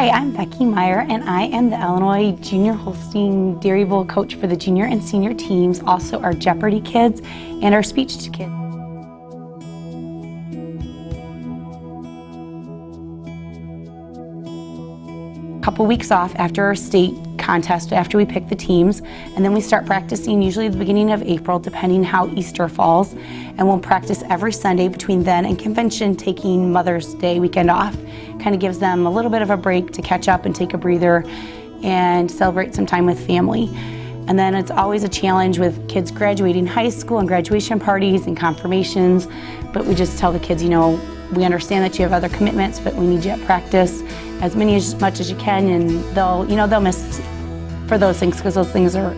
Hi, I'm Becky Meier, and I am the Illinois Junior Holstein Dairy Bowl coach for the junior and senior teams, also our Jeopardy kids and our speech kids. Couple weeks off after our state contest, after we pick the teams, and then we start practicing usually at the beginning of April, depending how Easter falls, and we'll practice every Sunday between then and convention, taking Mother's Day weekend off. Kind of gives them a little bit of a break to catch up and take a breather and celebrate some time with family. And then it's always a challenge with kids graduating high school and graduation parties and confirmations, but we just tell the kids, you know, we understand that you have other commitments, but we need you at practice as much as you can, and they'll miss for those things, because those things are.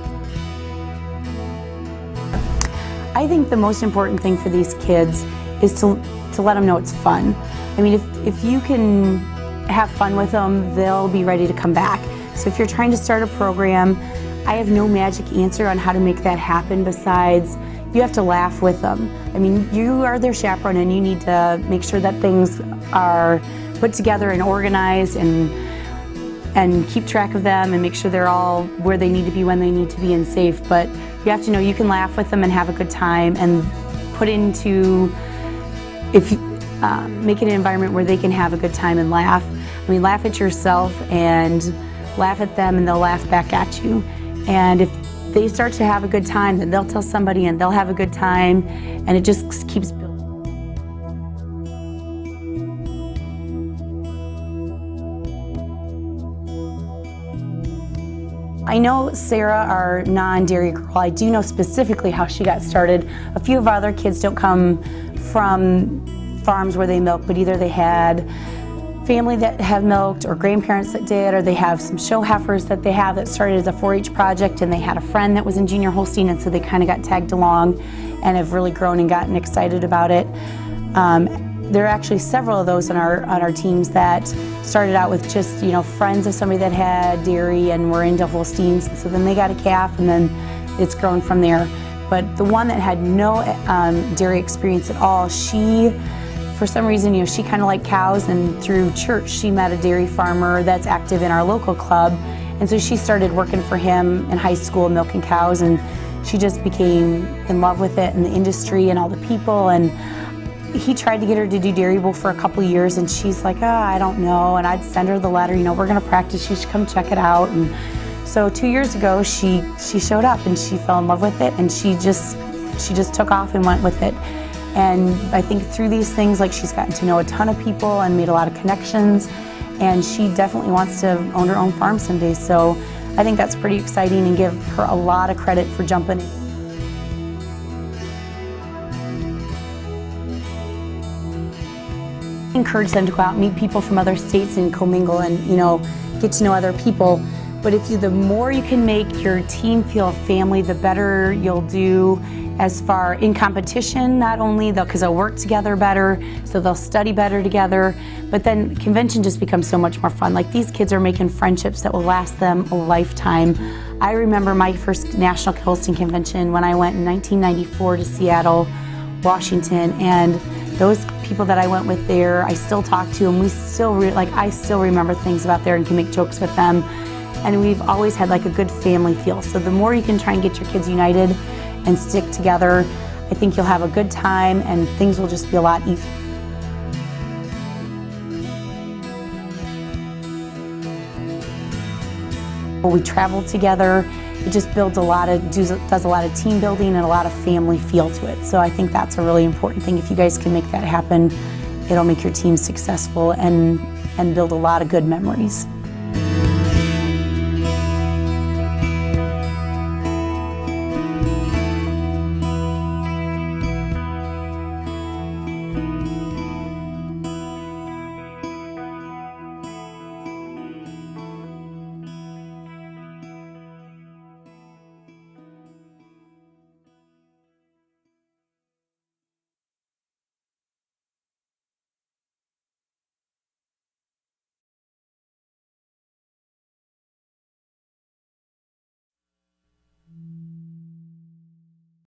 I think the most important thing for these kids is to let them know it's fun. I mean, if you can have fun with them, they'll be ready to come back. So if you're trying to start a program, I have no magic answer on how to make that happen besides you have to laugh with them. I mean, you are their chaperone, and you need to make sure that things are put together and organized, and keep track of them and make sure they're all where they need to be when they need to be and safe. But you have to know you can laugh with them and have a good time, and make it an environment where they can have a good time and laugh. I mean, laugh at yourself and laugh at them, and they'll laugh back at you. And if they start to have a good time, then they'll tell somebody and they'll have a good time, and it just keeps building. I know Sarah, our non-dairy girl, I do know specifically how she got started. A few of our other kids don't come from farms where they milk, but either they had family that have milked, or grandparents that did, or they have some show heifers that they have that started as a 4-H project, and they had a friend that was in junior Holstein, and so they kind of got tagged along and have really grown and gotten excited about it. There are actually several of those on our teams that started out with just, you know, friends of somebody that had dairy and were into Holsteins, and so then they got a calf, and then it's grown from there. But the one that had no dairy experience at all, for some reason, you know, she kind of liked cows, and through church she met a dairy farmer that's active in our local club, and so she started working for him in high school milking cows, and she just became in love with it and the industry and all the people. And he tried to get her to do Dairy Bowl for a couple years, and she's like, I don't know, and I'd send her the letter, you know, we're going to practice, you should come check it out. And so 2 years ago she showed up, and she fell in love with it, and she just took off and went with it. And I think through these things, like, she's gotten to know a ton of people and made a lot of connections, and she definitely wants to own her own farm someday. So I think that's pretty exciting, and give her a lot of credit for jumping in. Encourage them to go out and meet people from other states and commingle and, you know, get to know other people. But the more you can make your team feel a family, the better you'll do as far in competition. Not only because they'll work together better, so they'll study better together, but then convention just becomes so much more fun. Like, these kids are making friendships that will last them a lifetime. I remember my first National Holstein Convention when I went in 1994 to Seattle, Washington, and those people that I went with there, I still talk to, and I still remember things about there and can make jokes with them. And we've always had like a good family feel. So the more you can try and get your kids united and stick together, I think you'll have a good time, and things will just be a lot easier. We travel together. It just does a lot of team building and a lot of family feel to it. So I think that's a really important thing. If you guys can make that happen, it'll make your team successful and build a lot of good memories.